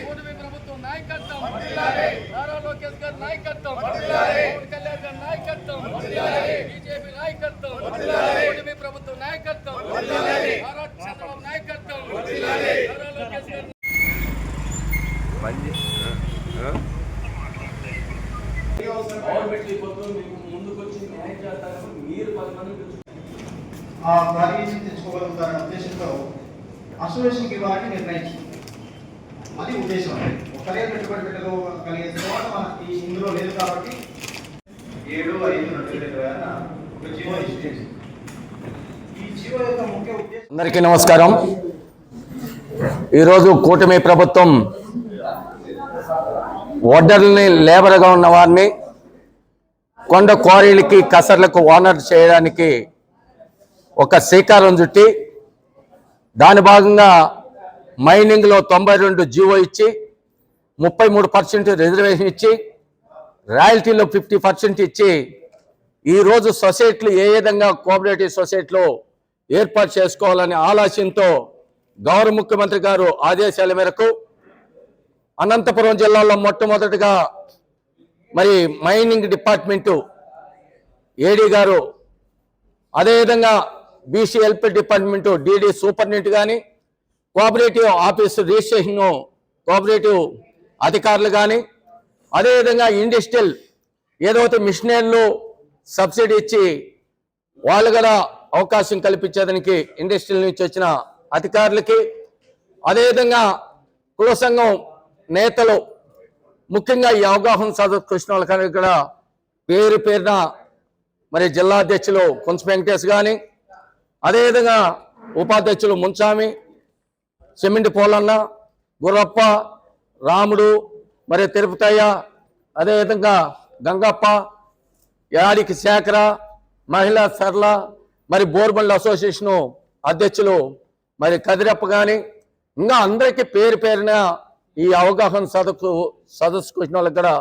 కూటమి ప్రభుత్వం నాయకత్వం నారా లోకేష్ గారి నాయకత్వం పవన్ కళ్యాణ్ గారి నాయకత్వం బీజేపీ నాయకత్వం కూటమి ప్రభుత్వం నాయకత్వం నారా చంద్రబాబు నాయకత్వం నారా లోకేష్ గారి తెచ్చుకోగలుగుతారనే ఉద్దేశంతో అసోసియేషన్కి ఇవ్వాలని నిర్ణయించింది. అది ఉద్దేశం. ఒక్కరే పెట్టుబడి పెట్టగలిగే తర్వాత మనకి ఇందులో లేదు కాబట్టి 7/5/2020 ఒక జీవో ఇష్యూ చేసింది. ఈ జీవో యొక్క ముఖ్య ఉద్దేశం. అందరికీ నమస్కారం. ఈరోజు కూటమి ప్రభుత్వం వడ్డర్ని లేబర్గా ఉన్న వారిని కొండ క్వారీలకి కసర్లకు ఓనర్ చేయడానికి ఒక శ్రీకారం చుట్టి దాని భాగంగా మైనింగ్లో 92 జీవో ఇచ్చి 33% రిజర్వేషన్ ఇచ్చి రాయల్టీలో 50% ఇచ్చి ఈరోజు సొసైటీలు ఏ విధంగా కోఆపరేటివ్ సొసైటీలో ఏర్పాటు చేసుకోవాలనే ఆలోచనతో గౌరవ ముఖ్యమంత్రి గారు ఆదేశాల మేరకు అనంతపురం జిల్లాలో మొట్టమొదటిగా మరి మైనింగ్ డిపార్ట్మెంటు ఏడీ గారు, అదేవిధంగా బీసీఎల్పీ డిపార్ట్మెంటు డీడీ సూపరింటెండెంట్ కానీ కోఆపరేటివ్ ఆఫీసు రిజిస్ట్రేషన్ కోఆపరేటివ్ అధికారులు కానీ అదేవిధంగా ఇండస్ట్రియల్ ఏదైతే మిషనరీలు సబ్సిడీ ఇచ్చి వాళ్ళు కూడా అవకాశం కల్పించేదానికి ఇండస్ట్రియల్ నుంచి వచ్చిన అధికారులకి, అదేవిధంగా కుల సంఘం నేతలు ముఖ్యంగా ఈ అవగాహన సదస్సు కృష్ణ వాళ్ళకి కూడా పేరు పేరున మరి జిల్లా అధ్యక్షులు కొంచెం వెంకటేష్ కానీ, అదేవిధంగా ఉపాధ్యక్షులు ముంచామి, సిమెంట్ పోలన్న, గుర్రప్ప, రాముడు, మరి తిరుపతయ్య, అదేవిధంగా గంగప్ప, యాడికి శేఖర, మహిళా సరళ, మరి బోర్బండ్ల అసోసియేషను అధ్యక్షులు మరి కదిరప్ప కానీ ఇంకా అందరికీ పేరు పేరున ఈ అవగాహన సదస్సుకు వచ్చిన వాళ్ళకి కూడా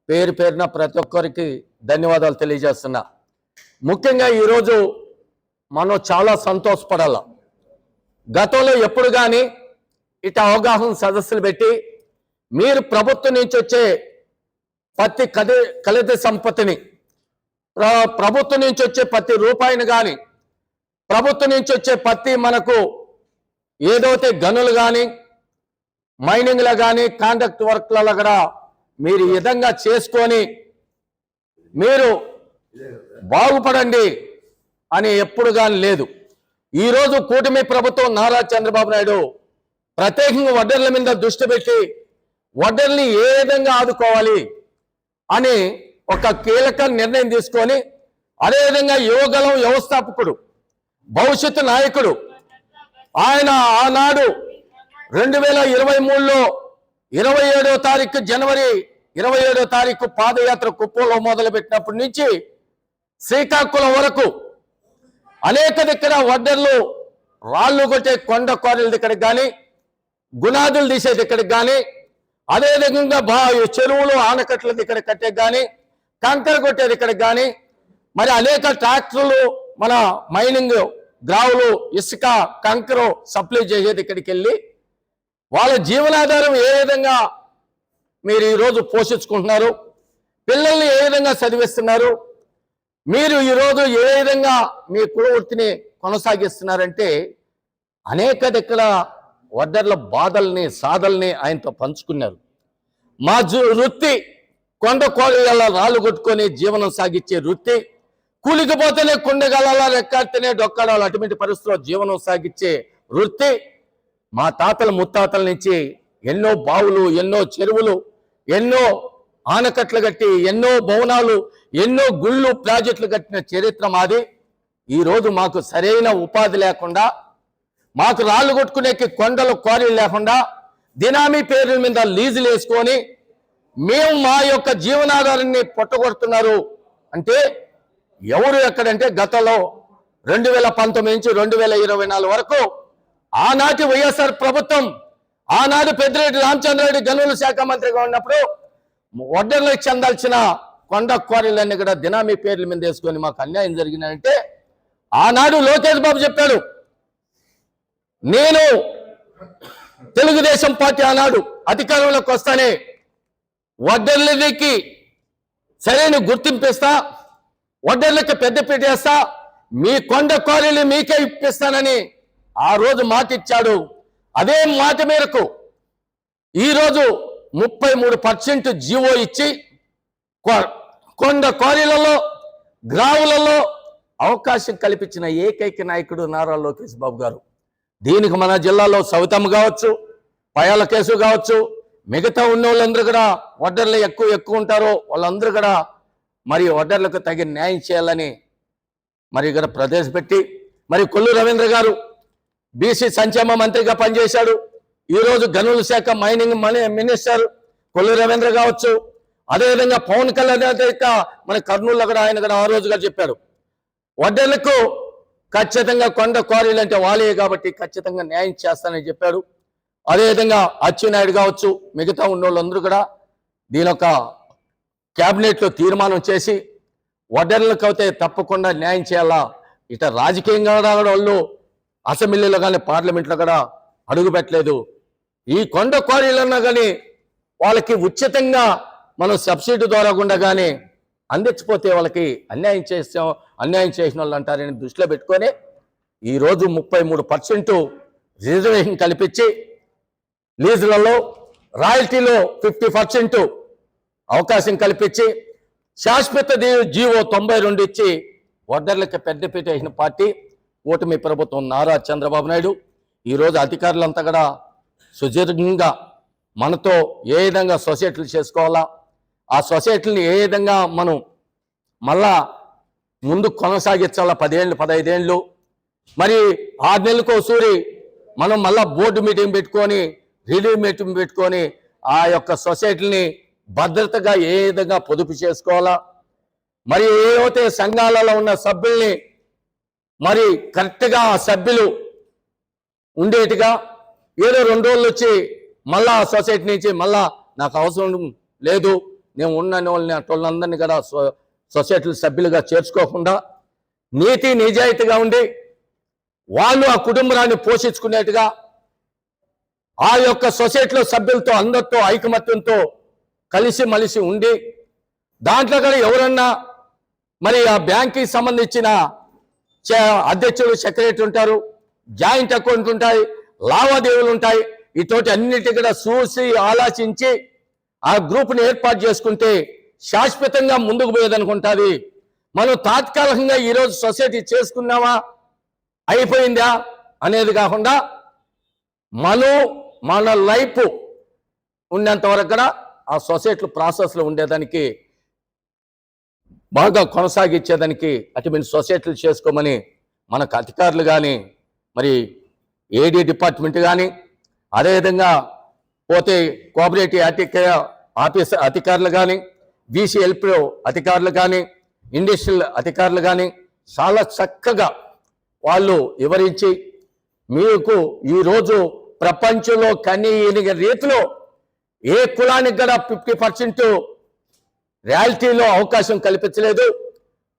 పేరు పేరున ప్రతి ఒక్కరికి ధన్యవాదాలు తెలియజేస్తున్నా. ముఖ్యంగా ఈరోజు మనం చాలా సంతోషపడాల. గతంలో ఎప్పుడు కానీ ఇటు అవగాహన సదస్సులు పెట్టి మీరు ప్రభుత్వం నుంచి వచ్చే ప్రతి కలిత సంపత్తిని, ప్రభుత్వం నుంచి వచ్చే ప్రతి రూపాయిని కానీ, ప్రభుత్వం నుంచి వచ్చే ప్రతి మనకు ఏదైతే గనులు కానీ మైనింగ్లో కానీ కాంట్రాక్ట్ వర్క్లలో కూడా మీరు ఈ విధంగా చేసుకొని మీరు బాగుపడండి అని ఎప్పుడు కానీ లేదు. ఈరోజు కూటమి ప్రభుత్వం నారా చంద్రబాబు నాయుడు ప్రత్యేకంగా వడ్డర్ల మీద దృష్టి పెట్టి వడ్డర్ని ఏ విధంగా ఆదుకోవాలి అని ఒక కీలక నిర్ణయం తీసుకొని, అదేవిధంగా యువగలం వ్యవస్థాపకుడు, భవిష్యత్తు నాయకుడు ఆయన ఆనాడు 2023లో 27వ తారీఖు జనవరి 27వ తారీఖు పాదయాత్ర కుప్పంలో మొదలుపెట్టినప్పటి నుంచి శ్రీకాకుళం వరకు అనేక దగ్గర వడ్డర్లు రాళ్ళు కొట్టే కొండ కోరల దగ్గరికి కానీ, గునాదులు తీసే దగ్గరికి కానీ, అదేవిధంగా చెరువులు ఆనకట్ల దగ్గర కట్టే కానీ, కంకర కొట్టే దగ్గరికి కానీ, మరి అనేక ట్రాక్టర్లు మన మైనింగ్ గ్రావులు ఇసుక కంకరు సప్లై చేసే దగ్గరికి వెళ్ళి వాళ్ళ జీవనాధారం ఏ విధంగా మీరు ఈరోజు పోషించుకుంటున్నారు, పిల్లల్ని ఏ విధంగా చదివిస్తున్నారు, మీరు ఈరోజు ఏ విధంగా మీ కుల వృత్తిని కొనసాగిస్తున్నారంటే అనేక దగ్గర వడ్డర్ల బాధల్ని సాధల్ని ఆయనతో పంచుకున్నారు. మా వృత్తి కొండ కోళ్ళ రాళ్ళు కొట్టుకొని జీవనం సాగించే వృత్తి, కూలికిపోతేనే కొండగల రెక్కాడితేనే డొక్కాడాలి అటువంటి పరిస్థితుల్లో జీవనం సాగించే వృత్తి. మా తాతల ముత్తాతల నుంచి ఎన్నో బావులు, ఎన్నో చెరువులు, ఎన్నో ఆనకట్లు కట్టి, ఎన్నో భవనాలు, ఎన్నో గుళ్ళు ప్రాజెక్టులు కట్టిన చరిత్ర మాది. ఈరోజు మాకు సరైన ఉపాధి లేకుండా, మాకు రాళ్ళు కొట్టుకునేకి కొండలు క్వారీలు లేకుండా దినామీ పేర్ల మీద లీజులు వేసుకొని మేము మా యొక్క జీవనాధారాన్ని పొట్టగొడుతున్నారు అంటే ఎవరు ఎక్కడంటే గతంలో 2019 నుంచి 2024 వరకు ఆనాటి వైఎస్ఆర్ ప్రభుత్వం, ఆనాడు పెద్దిరెడ్డి రామచంద్రారెడ్డి గనుల శాఖ మంత్రిగా ఉన్నప్పుడు వడ్డర్లకు చెందాల్సిన కొండ క్వారీలన్నీ కూడా దినామీ పేర్ల మీద వేసుకొని మాకు అన్యాయం జరిగిందంటే ఆనాడు లోకేష్ బాబు చెప్పాడు, నేను తెలుగుదేశం పార్టీ ఆనాడు అధికారంలోకి వస్తానే వడ్డర్లకి సరైన గుర్తింపు ఇస్తా, వడ్డర్లకి పెద్దపీట వేస్తా, మీ కొండ క్వారీలు మీకే ఇప్పిస్తానని ఆ రోజు మాట ఇచ్చాడు. అదే మాట మేరకు ఈరోజు 33% జీవో ఇచ్చి కొండ క్వారీలలో గ్రావులలో అవకాశం కల్పించిన ఏకైక నాయకుడు నారా లోకేష్ బాబు గారు. దీనికి మన జిల్లాలో సవితమ్మ కావచ్చు, పయాల కేసు కావచ్చు, మిగతా ఉన్న వాళ్ళందరూ కూడా వడ్డర్లు ఎక్కువ ఉంటారో వాళ్ళందరూ కూడా మరి వడ్డర్లకు తగిన న్యాయం చేయాలని మరి ఇక్కడ ప్రవేశపెట్టి, మరి కొల్లు రవీంద్ర గారు బీసీ సంక్షేమ మంత్రిగా పనిచేశాడు. ఈరోజు గనుల శాఖ మైనింగ్ మినిస్టర్ కొల్లు రవీంద్ర కావచ్చు. అదేవిధంగా పవన్ కళ్యాణ్ మన కర్నూలులో కూడా ఆయన కూడా ఆ రోజుగా చెప్పాడు, వడ్డర్లకు ఖచ్చితంగా కొండ క్వారీలు అంటే వాళ్ళే కాబట్టి ఖచ్చితంగా న్యాయం చేస్తానని చెప్పాడు. అదేవిధంగా అచ్చెన్నాయుడు కావచ్చు, మిగతా ఉన్న వాళ్ళందరూ కూడా దీనొక క్యాబినెట్లో తీర్మానం చేసి వడ్డర్లకు అయితే తప్పకుండా న్యాయం చేయాలా. ఇట రాజకీయంగా వాళ్ళు అసెంబ్లీలో కానీ పార్లమెంట్లో కూడా అడుగు పెట్టలేదు. ఈ కొండ క్వారీలన్నా కానీ వాళ్ళకి ఉచితంగా మనం సబ్సిడీ ద్వారా గుండా కానీ అందించిపోతే వాళ్ళకి అన్యాయం చేసిన వాళ్ళు అంటారని దృష్టిలో పెట్టుకొని ఈరోజు 33% రిజర్వేషన్ కల్పించి లీజులలో రాయల్టీలో 50% అవకాశం కల్పించి శాశ్వత జీవో 92 ఇచ్చి వడ్డర్లకి పెద్దపీట వేసిన పార్టీ కూటమి ప్రభుత్వం నారా చంద్రబాబు నాయుడు. ఈరోజు అధికారులంతా కూడా సుదీర్ఘంగా మనతో ఏ విధంగా సొసైటీలు చేసుకోవాలా, ఆ సొసైటీని ఏ విధంగా మనం మళ్ళా ముందు కొనసాగించాలా, 10 ఏళ్ళు 15 ఏళ్ళు, మరి 6 నెలలకు ఒకసారి మనం మళ్ళా బోర్డు మీటింగ్ పెట్టుకొని రివ్యూ మీటింగ్ పెట్టుకొని ఆ యొక్క సొసైటీని భద్రతగా ఏ విధంగా పొదుపు చేసుకోవాలా, మరి ఏవైతే సంఘాలలో ఉన్న సభ్యుల్ని మరి కరెక్ట్గా ఆ సభ్యులు ఉండేట్టుగా, ఏదో 2 రోజులు వచ్చి మళ్ళా ఆ సొసైటీ నుంచి మళ్ళా నాకు అవసరం లేదు నేను ఉన్న వాళ్ళందరినీ కూడా సొసైటీ సభ్యులుగా చేర్చుకోకుండా నీతి నిజాయితీగా ఉండి వాళ్ళు ఆ కుటుంబాన్ని పోషించుకునేట్టుగా ఆ యొక్క సొసైటీలో సభ్యులతో అందరితో ఐకమత్యంతో కలిసి మలిసి ఉండి దాంట్లో కూడా ఎవరన్నా మరి ఆ బ్యాంక్కి సంబంధించిన అధ్యక్షుడు సెక్రటరీ ఉంటారు, జాయింట్ అకౌంట్ ఉంటాయి, లావాదేవీలు ఉంటాయి, ఇటువంటి అన్నిటి కూడా చూసి ఆలోచించి ఆ గ్రూప్ని ఏర్పాటు చేసుకుంటే శాశ్వతంగా ముందుకు పోయేదనుకుంటుంది. మనం తాత్కాలికంగా ఈరోజు సొసైటీ చేసుకున్నామా అయిపోయిందా అనేది కాకుండా మన లైఫ్ ఉన్నంత వరకు కూడా ఆ సొసైటీ ప్రాసెస్లో ఉండేదానికి బాగా కొనసాగించేదానికి అటువంటి సొసైటీలు చేసుకోమని మనకు అధికారులు కానీ మరి ఏడీ డిపార్ట్మెంట్ కానీ అదేవిధంగా పోతే కోఆపరేటివ్ ఆఫీసర్ అధికారులు కానీ బీసీఎల్పిఓ అధికారులు కానీ ఇండస్ట్రియల్ అధికారులు కానీ చాలా చక్కగా వాళ్ళు వివరించి మీకు ఈరోజు ప్రపంచంలో కనీయని రీతిలో ఏ కులానికి కూడా 50% ర్యాలిటీలో అవకాశం కల్పించలేదు,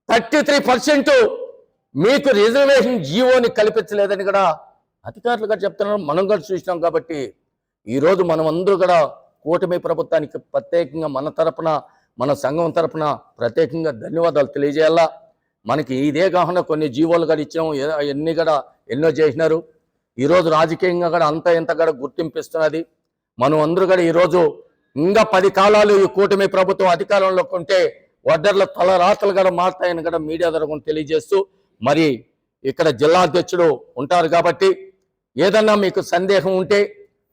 33% మీకు రిజర్వేషన్ జీవోని కల్పించలేదని కూడా అధికారులు కూడా చెప్తున్నారు. మనం కూడా చూసినాం. కాబట్టి ఈరోజు మనం అందరూ కూడా కూటమి ప్రభుత్వానికి ప్రత్యేకంగా మన తరపున మన సంఘం తరపున ప్రత్యేకంగా ధన్యవాదాలు తెలియజేయాలా. మనకి ఇదే కాకుండా కొన్ని జీవోలు కూడా ఇచ్చాము, ఎన్ని కూడా ఎన్నో చేసినారు. ఈరోజు రాజకీయంగా కూడా అంత ఇంత కూడా గుర్తింపిస్తున్నది. మనం అందరూ కూడా ఈరోజు ఇంకా 10 కాలాలు ఈ కూటమి ప్రభుత్వం అధికారంలోకి ఉంటే వడ్డర్ల తలరాతలు కూడా మారుతాయని కూడా మీడియా ద్వారా తెలియజేస్తూ, మరి ఇక్కడ జిల్లా అధ్యక్షుడు ఉంటారు కాబట్టి ఏదన్నా మీకు సందేహం ఉంటే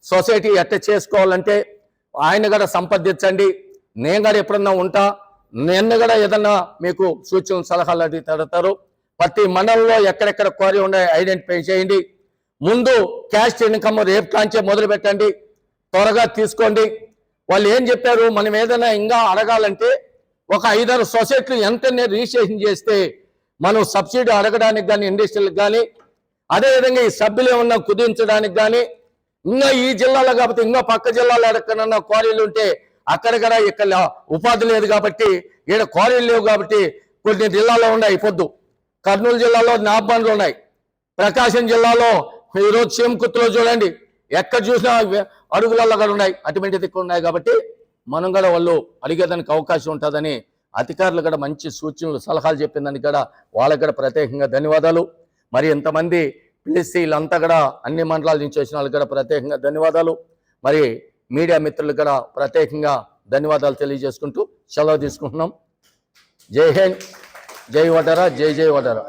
సొసైటీ ఎట్ట చేసుకోవాలంటే ఆయన కూడా సంప్రదించండి. నేను కూడా ఎప్పుడన్నా ఉంటా, నిన్న కూడా ఏదన్నా మీకు సూచనలు సలహాలు అడుగుతారు. ప్రతి మండలంలో ఎక్కడెక్కడ క్వారీ ఉన్నాయో ఐడెంటిఫై చేయండి. ముందు క్యాష్ ఇన్కమ్ రేపు కాంచే మొదలు పెట్టండి, త్వరగా తీసుకోండి. వాళ్ళు ఏం చెప్పారు, మనం ఏదైనా ఇంకా అడగాలంటే ఒక 5-6 సొసైటీలు ఎంతనే రిజిస్ట్రేషన్ చేస్తే మనం సబ్సిడీ అడగడానికి కానీ ఇండస్ట్రీలకు కానీ అదేవిధంగా ఈ సభ్యులు ఏమన్నా కుదించడానికి కానీ ఇంకా ఈ జిల్లాలో కాబట్టి ఇంకా పక్క జిల్లాలో ఎక్కడన్నా క్వారీలు ఉంటే అక్కడ కూడా ఇక్కడ ఉపాధి లేదు కాబట్టి ఈడ క్వారీలు లేవు కాబట్టి కొన్ని జిల్లాలో ఉన్నాయి. పొద్దు కర్నూలు జిల్లాలో నాబ్బండ్లు ఉన్నాయి, ప్రకాశం జిల్లాలో ఈరోజు చేమకుర్తిలో చూడండి ఎక్కడ చూసినా అడుగులలో కూడా ఉన్నాయి, అటువంటిది ఇక్కడ ఉన్నాయి. కాబట్టి మనం కూడా వాళ్ళు అడిగేదానికి అవకాశం ఉంటుందని అధికారులు కూడా మంచి సూచనలు సలహాలు చెప్పిందానికి కూడా వాళ్ళకి కూడా ప్రత్యేకంగా ధన్యవాదాలు. మరి ఇంతమంది పిలిచి వీళ్ళంతా కూడా అన్ని మండలాల నుంచి వచ్చిన వాళ్ళకి కూడా ప్రత్యేకంగా ధన్యవాదాలు. మరి మీడియా మిత్రులకు కూడా ప్రత్యేకంగా ధన్యవాదాలు తెలియజేసుకుంటూ సెలవు తీసుకుంటున్నాం. జై హింద్, జై వడారా, జై జై వడారా.